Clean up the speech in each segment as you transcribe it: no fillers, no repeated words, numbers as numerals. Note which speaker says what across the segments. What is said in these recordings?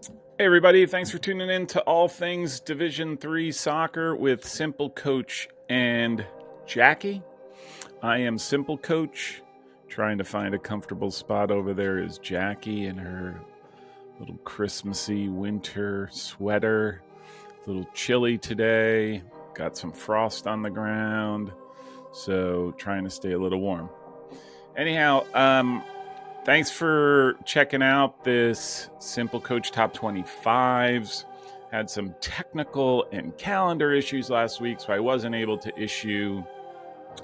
Speaker 1: Hey everybody, thanks for tuning in to All Things Division 3 Soccer with SimpleCoach and Jackie. I am SimpleCoach. Trying to find a comfortable spot over there is Jackie in her little Christmassy winter sweater. A little chilly today. Got some frost on the ground. So trying to stay a little warm. Anyhow, thanks for checking out this SimpleCoach Top 25s. Had some technical and calendar issues last week, so I wasn't able to issue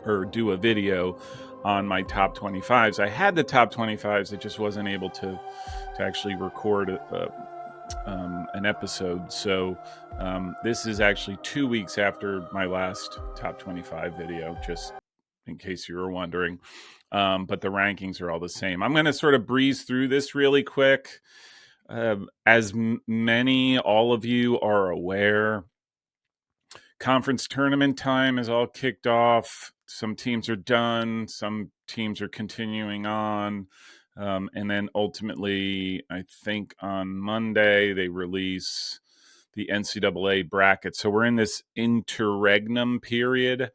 Speaker 1: or do a video on my top 25s. I had the top 25s, I just wasn't able to actually record an episode. So this is actually 2 weeks after my last top 25 video, just in case you were wondering. But the rankings are all the same. I'm going to sort of breeze through this really quick. As many, all of you are aware, conference tournament time is all kicked off. Some teams are done. Some teams are continuing on. And then ultimately, I think on Monday, they release the NCAA bracket. So we're in this interregnum period.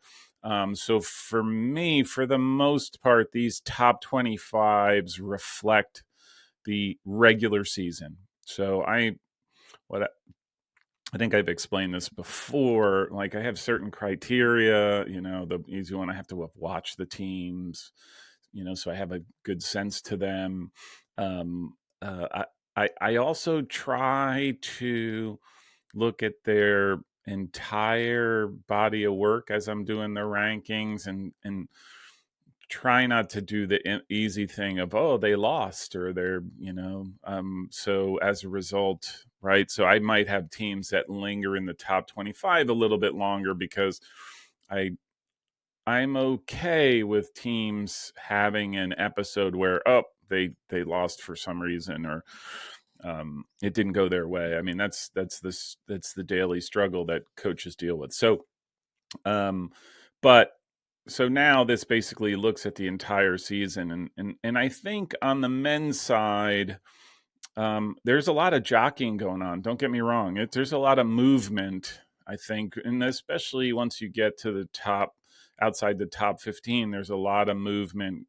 Speaker 1: So for me, for the most part, these top 25s reflect the regular season. So I think I've explained this before. Like, I have certain criteria, the easy one, I have to have watched the teams, so I have a good sense to them. I also try to look at their entire body of work as I'm doing their rankings, and try not to do the easy thing of, oh, they lost or they're, so as a result, right? So I might have teams that linger in the top 25 a little bit longer because I'm okay with teams having an episode where, oh, they lost for some reason, or it didn't go their way. I mean, that's the daily struggle that coaches deal with. So, but so now this basically looks at the entire season, and I think on the men's side, there's a lot of jockeying going on. Don't get me wrong; there's a lot of movement, I think, and especially once you get to the top, outside the top 15, there's a lot of movement.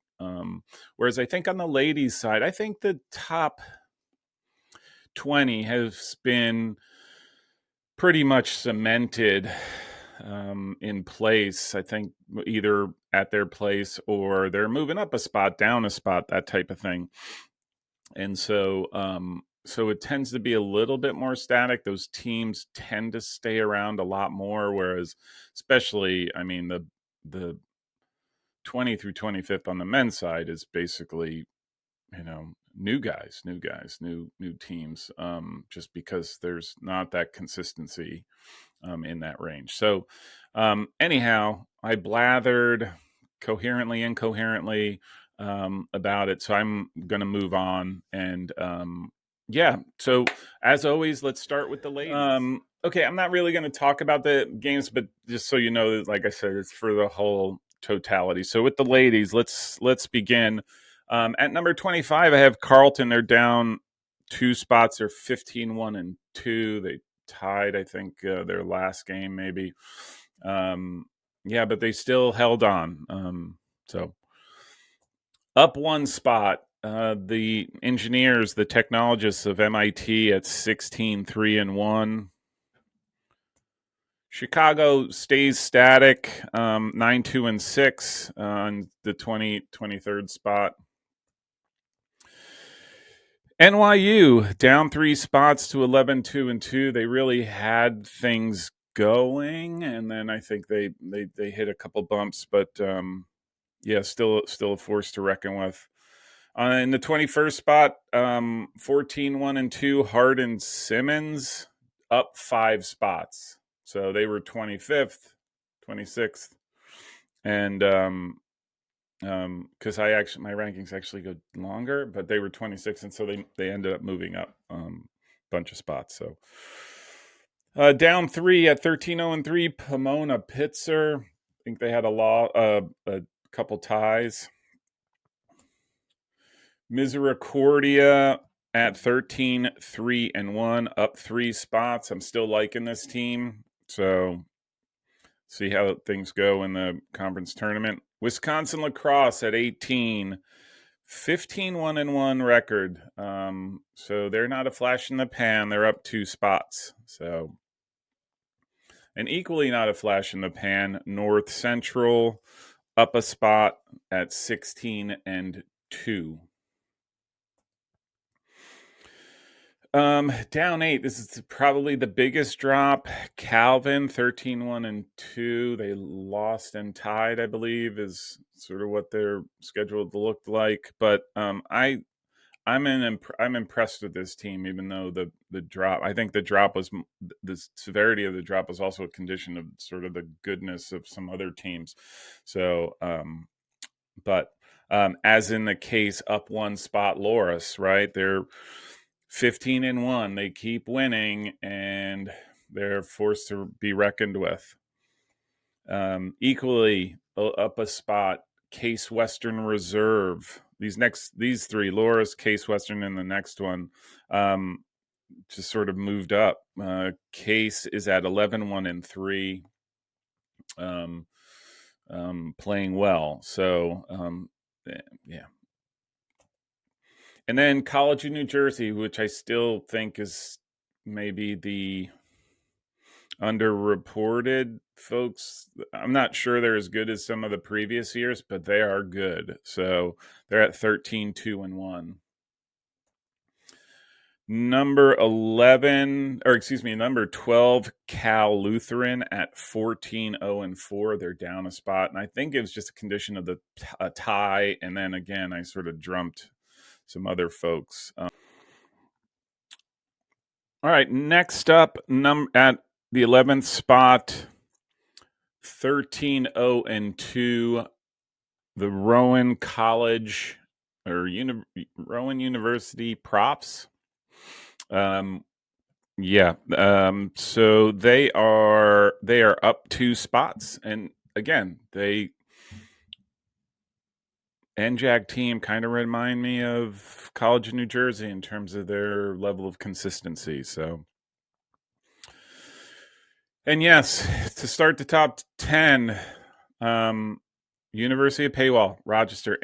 Speaker 1: Whereas I think on the ladies' side, I think the top 20 has been pretty much cemented in place. I think either at their place or they're moving up a spot, down a spot, that type of thing. And so it tends to be a little bit more static. Those teams tend to stay around a lot more, whereas especially, I mean, the 20 through 25th on the men's side is basically, new guys, new teams, just because there's not that consistency in that range. So anyhow, I blathered coherently, incoherently about it. So I'm going to move on. And yeah, so as always, let's start with the ladies. Okay, I'm not really going to talk about the games, but just so you know, like I said, it's for the whole totality. So with the ladies, let's begin. At number 25, I have Carlton. They're down 2 spots. They're 15-1-2. They tied, I think, their last game, maybe. Yeah, but they still held on. So up 1 spot. The engineers, the technologists of MIT at 16-3-1. Chicago stays static, 9-2-6 on the 23rd spot. NYU down 3 spots to 11-2-2. They really had things going, and then I think they hit a couple bumps, but yeah, still a force to reckon with. In the 21st spot, 14-1-2, Hardin Simmons up 5 spots. So they were 25th, 26th, and because my rankings actually go longer, but they were 26, and so they ended up moving up a bunch of spots. So down 3 at 13-0-3, Pomona Pitzer. I think they had a couple ties. Misericordia at 13, 3-1, up 3 spots. I'm still liking this team. So see how things go in the conference tournament. Wisconsin lacrosse at 18, 15-1-1 record. So they're not a flash in the pan. They're up 2 spots. So, and equally not a flash in the pan, North Central up a spot at 16-2. Down 8. This is probably the biggest drop. Calvin 13-1-2. They lost and tied, I believe, is sort of what their schedule looked like. But I'm impressed with this team, even though the drop. I think the drop was the severity of the drop was also a condition of sort of the goodness of some other teams. So, but as in the case, up 1 spot, Loris, right? They're 15-1. They keep winning, and they're forced to be reckoned with. Equally up a spot, Case Western Reserve. These 3, Loris, Case Western, and the next one, just sort of moved up. Case is at 11-1-3, playing well. So, yeah. And then College of New Jersey, which I still think is maybe the underreported folks. I'm not sure they're as good as some of the previous years, but they are good. So they're at 13-2-1. Number 12, Cal Lutheran at 14-0-4. They're down a spot. And I think it was just a condition of a tie. And then again, I sort of drumped some other folks. All right, next up, at the 11th spot, 13-0-2, the Rowan College or Rowan University props. So they are up 2 spots, and again, NJAG team kind of remind me of College of New Jersey in terms of their level of consistency. So, and yes, to start the top 10, University of Paywall, Rochester,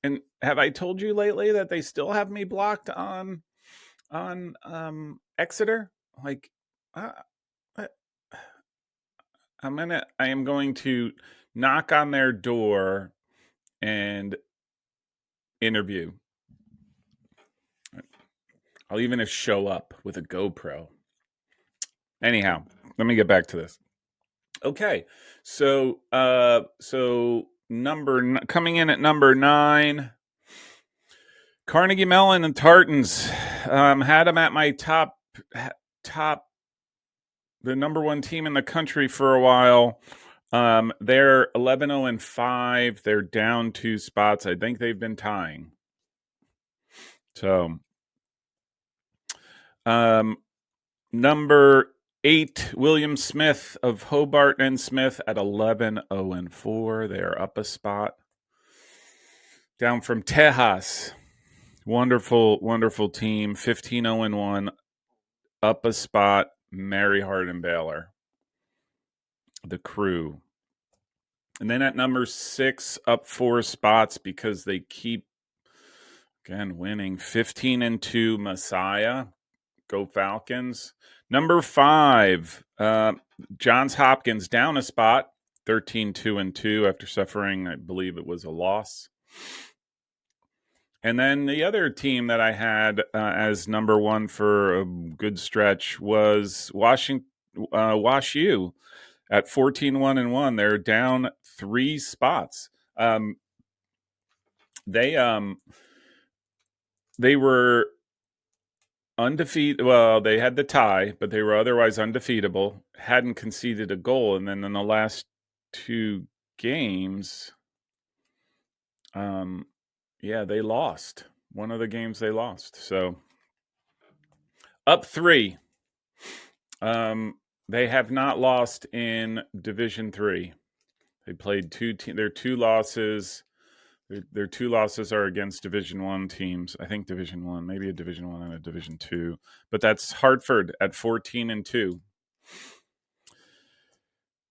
Speaker 1: and have I told you lately that they still have me blocked on Exeter? Like, I am going to knock on their door and interview. I'll even show up with a GoPro. Anyhow, let me get back to this. Okay, so coming in at number 9, Carnegie Mellon and Tartans. Had them at my top, the number 1 team in the country for a while. They're 11-0-5. They're down 2 spots. I think they've been tying. So, number 8, William Smith of Hobart and Smith at 11-0-4. They are up a spot. Down from Tejas. Wonderful, wonderful team. 15-0-1. Up a spot. Mary Hardin Baylor. The Crew. And then at number 6, up 4 spots because they keep, again, winning. 15-2, Messiah. Go Falcons. Number 5, Johns Hopkins down a spot. 13-2-2 after suffering, I believe it was a loss. And then the other team that I had as number 1 for a good stretch was WashU at 14-1-1. They're down 3 spots. They were undefeated. Well, they had the tie, but they were otherwise undefeatable. Hadn't conceded a goal, and then in the last 2 games, they lost. One of the games they lost. So up 3. They have not lost in Division 3. They played their 2 losses Their two losses are against Division One teams. I think Division One, maybe a Division One and a Division Two, but that's Hartford at 14-2.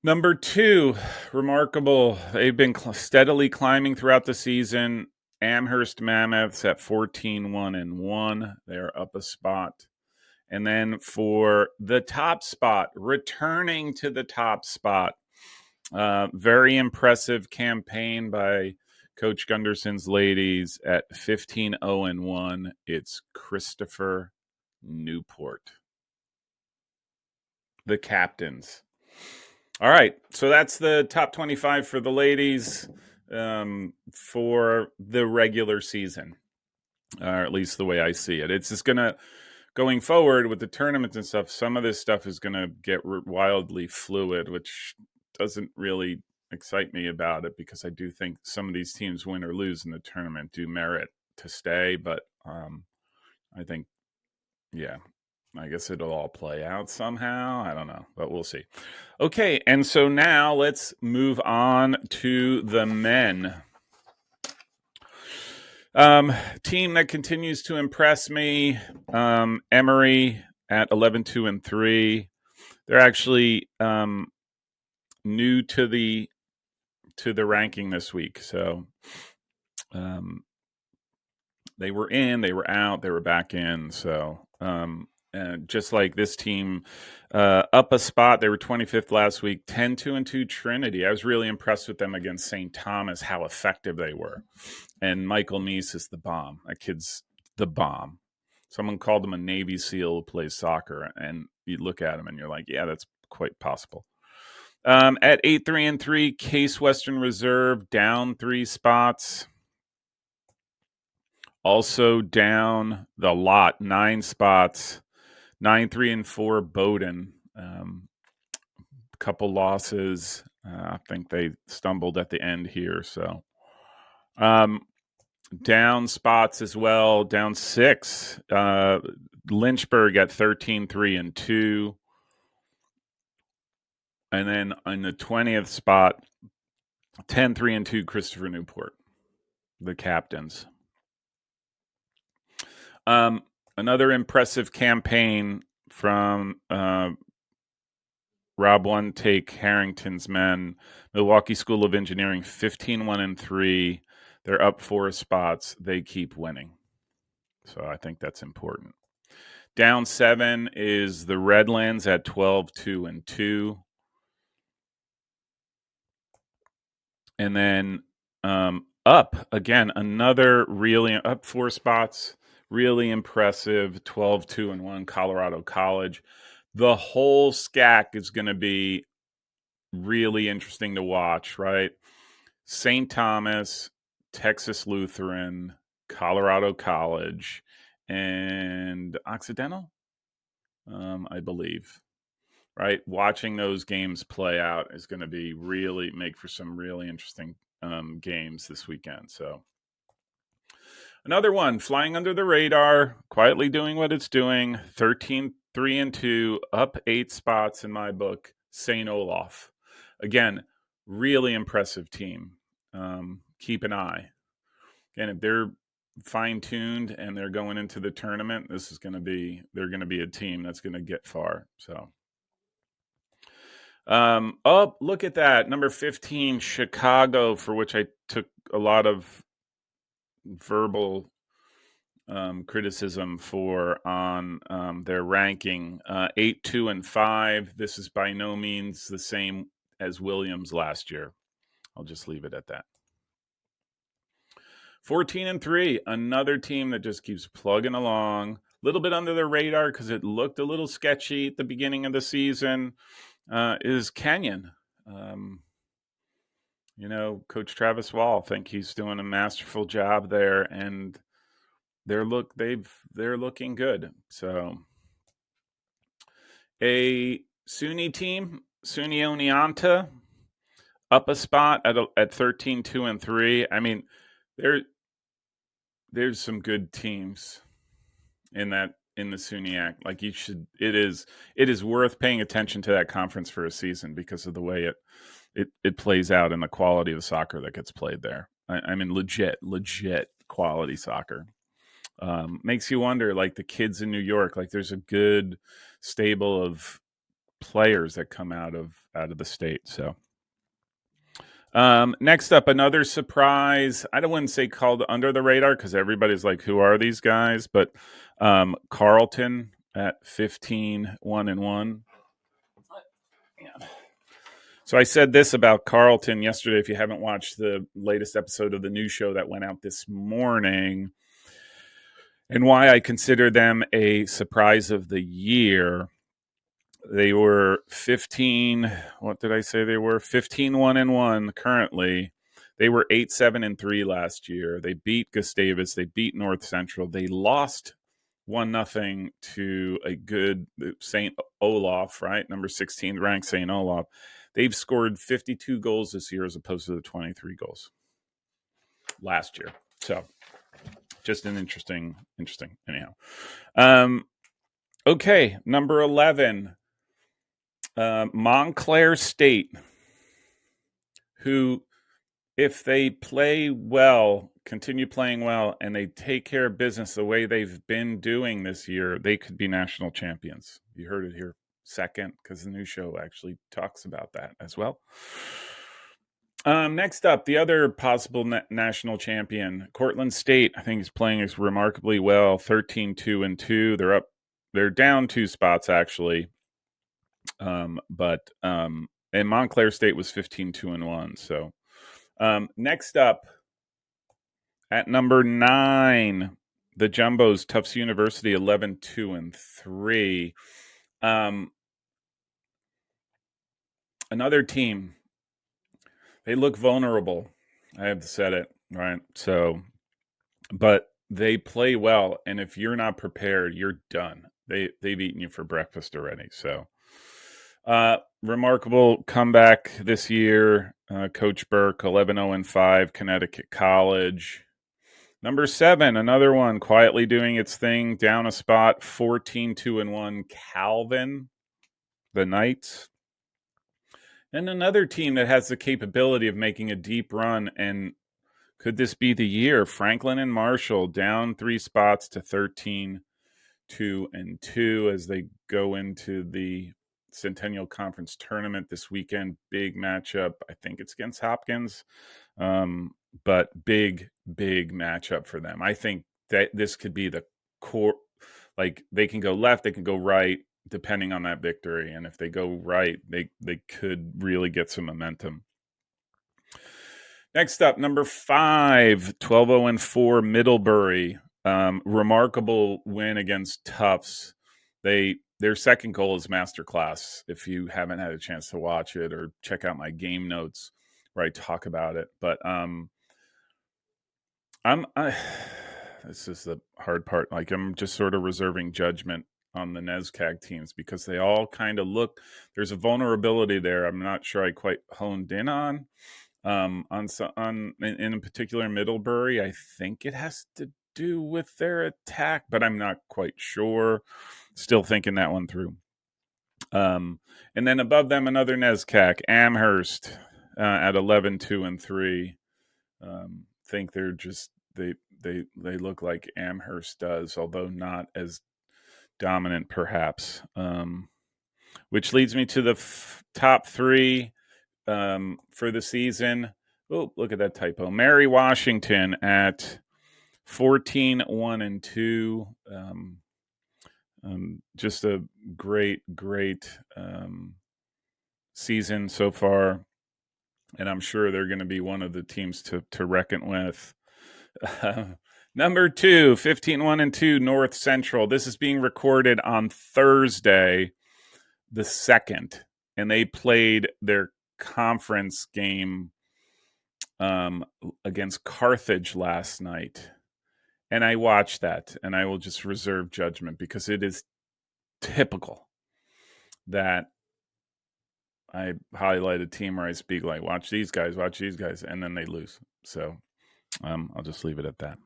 Speaker 1: Number two, remarkable. They've been steadily climbing throughout the season. Amherst Mammoths at 14-1-1. They're up a spot. And then for the top spot, returning to the top spot, very impressive campaign by Coach Gunderson's ladies at 15-0-1. It's Christopher Newport, the captains. All right, so that's the top 25 for the ladies for the regular season, or at least the way I see it. It's just going forward with the tournaments and stuff, some of this stuff is going to get wildly fluid, which doesn't really excite me about it, because I do think some of these teams, win or lose in the tournament, do merit to stay. But I think, yeah, I guess it'll all play out somehow. I don't know, but we'll see. Okay, and so now let's move on to the men. Team that continues to impress me, Emory at 11-2-3. They're actually new to the ranking this week, so they were in, they were out, they were back in. So just like this team, up a spot. They were 25th last week. 10-2-2 Trinity. I was really impressed with them against St. Thomas, how effective they were. And Michael Meese is the bomb. That kid's the bomb. Someone called him a Navy SEAL who plays soccer, and you look at him and you're like, yeah, that's quite possible. At 8-3-3, Case Western Reserve down 3 spots. Also down the lot, 9 spots. 9-3-4 Bowdoin. Couple losses. I think they stumbled at the end here. So down spots as well. Down 6. Lynchburg at 13-3-2. And then on the 20th spot, 10-3-2 Christopher Newport, the captains. Another impressive campaign from Rob One Take Harrington's men. Milwaukee School of Engineering, 15-1-3. They're up 4 spots. They keep winning. So I think that's important. Down 7 is the Redlands at 12-2-2. And then up again, another really up 4 spots. Really impressive 12-2-1 Colorado College. The whole SCAC is going to be really interesting to watch, right? St. Thomas, Texas Lutheran, Colorado College, and Occidental, I believe, right? Watching those games play out is going to be really make for some really interesting games this weekend. So another one flying under the radar, quietly doing what it's doing. 13-3-2, up 8 spots in my book. St. Olaf, again, really impressive team. Keep an eye. And if they're fine-tuned and they're going into the tournament, they're going to be a team that's going to get far. So, look at that. Number 15, Chicago, for which I took a lot of verbal criticism for on their ranking. 8-2-5. This is by no means the same as Williams last year. I'll just leave it at that. 14-3, another team that just keeps plugging along. A little bit under the radar because it looked a little sketchy at the beginning of the season. Is Kenyon. Coach Travis Wall, I think he's doing a masterful job there, and they're looking good. So a SUNY team, SUNY Oneonta, up a spot at 13-2-3. I mean, there's some good teams in the SUNY. Like it is worth paying attention to that conference for a season because of the way it plays out and the quality of the soccer that gets played there. I mean, legit quality soccer. Makes you wonder, like the kids in New York, like there's a good stable of players that come out of the state. So next up, another surprise. I don't want to say called under the radar because everybody's like, who are these guys? But Carlton at 15-1-1. Yeah. So I said this about Carlton yesterday. If you haven't watched the latest episode of the news show that went out this morning, and why I consider them a surprise of the year. They were 15. What did I say they were? 15-1-1 currently. They were 8-7-3 last year. They beat Gustavus. They beat North Central. They lost 1-0 to a good St. Olaf, right? Number 16 ranked St. Olaf. They've scored 52 goals this year as opposed to the 23 goals last year. So just an interesting anyhow. Okay, number 11, Montclair State, who, if they play well, continue playing well, and they take care of business the way they've been doing this year, they could be national champions. You heard it here second, because the new show actually talks about that as well. Next up, the other possible national champion, Cortland State, I think is playing remarkably well, 13-2-2. They're down 2 spots actually. And Montclair State was 15-2-1. So next up at number 9, the Jumbos, Tufts University, 11-2-3. Another team. They look vulnerable. I have said it, right? So, but they play well, and if you're not prepared, you're done. They've eaten you for breakfast already. So, remarkable comeback this year. Coach Burke, 11-0-5, Connecticut College. Number 7, another one quietly doing its thing, down a spot, 14-2-1, Calvin, the Knights. And another team that has the capability of making a deep run, and could this be the year? Franklin and Marshall down 3 spots to 13-2-2 as they go into the Centennial Conference tournament this weekend. Big matchup. I think it's against Hopkins, but big matchup for them. I think that this could be the core. Like, they can go left, they can go right, depending on that victory. And if they go right, they could really get some momentum. Next up, number 5, 12-0-4, Middlebury. Remarkable win against Tufts. Their second goal is masterclass. If you haven't had a chance to watch it, or check out my game notes where I talk about it. But this is the hard part. Like, I'm just sort of reserving judgment on the NESCAG teams because they all kind of look. There's a vulnerability there. I'm not sure I quite honed in on. In particular Middlebury, I think it has to do with their attack, but I'm not quite sure. Still thinking that one through. And then above them, another NESCAC, Amherst, at 11-2-3. Think they're just they look like Amherst does, although not as dominant, perhaps. Which leads me to the top 3. For the season. Oh, look at that typo. Mary Washington at 14-1-2. Just a great season so far, and I'm sure they're going to be one of the teams to reckon with. Number 2, 15-1-2, North Central. This is being recorded on Thursday, the 2nd, and they played their conference game against Carthage last night, and I watched that, and I will just reserve judgment because it is typical that I highlight a team where I speak like, watch these guys, and then they lose. So I'll just leave it at that.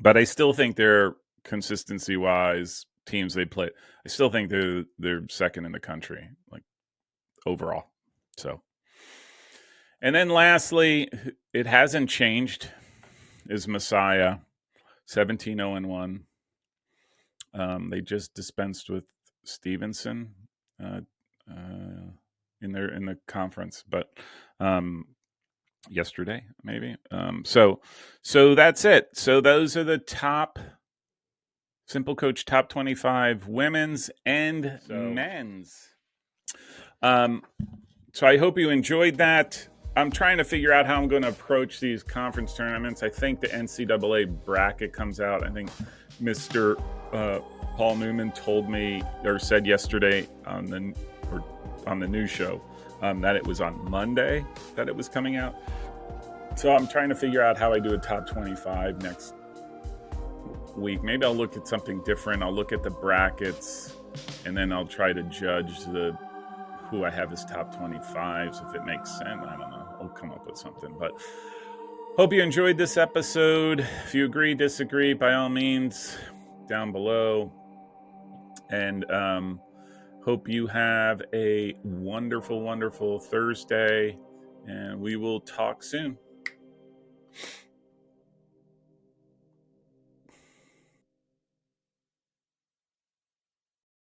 Speaker 1: But I still think they're, consistency wise, teams they play, I still think they're second in the country, like, overall. So And then lastly, it hasn't changed, is Messiah, 17-0-1. They just dispensed with Stevenson uh, in the conference, but yesterday maybe. So that's it. So those are the top SimpleCoach top 25 women's and men's. So I hope you enjoyed that. I'm trying to figure out how I'm going to approach these conference tournaments. I think the NCAA bracket comes out. I think Mr. Paul Newman told me or said yesterday on the news show that it was on Monday that it was coming out. So I'm trying to figure out how I do a top 25 next week. Maybe I'll look at something different. I'll look at the brackets, and then I'll try to judge who I have as top 25s, if it makes sense. I don't know. I'll come up with something. But hope you enjoyed this episode. If you agree, disagree, by all means, down below. And hope you have a wonderful, wonderful Thursday. And we will talk soon.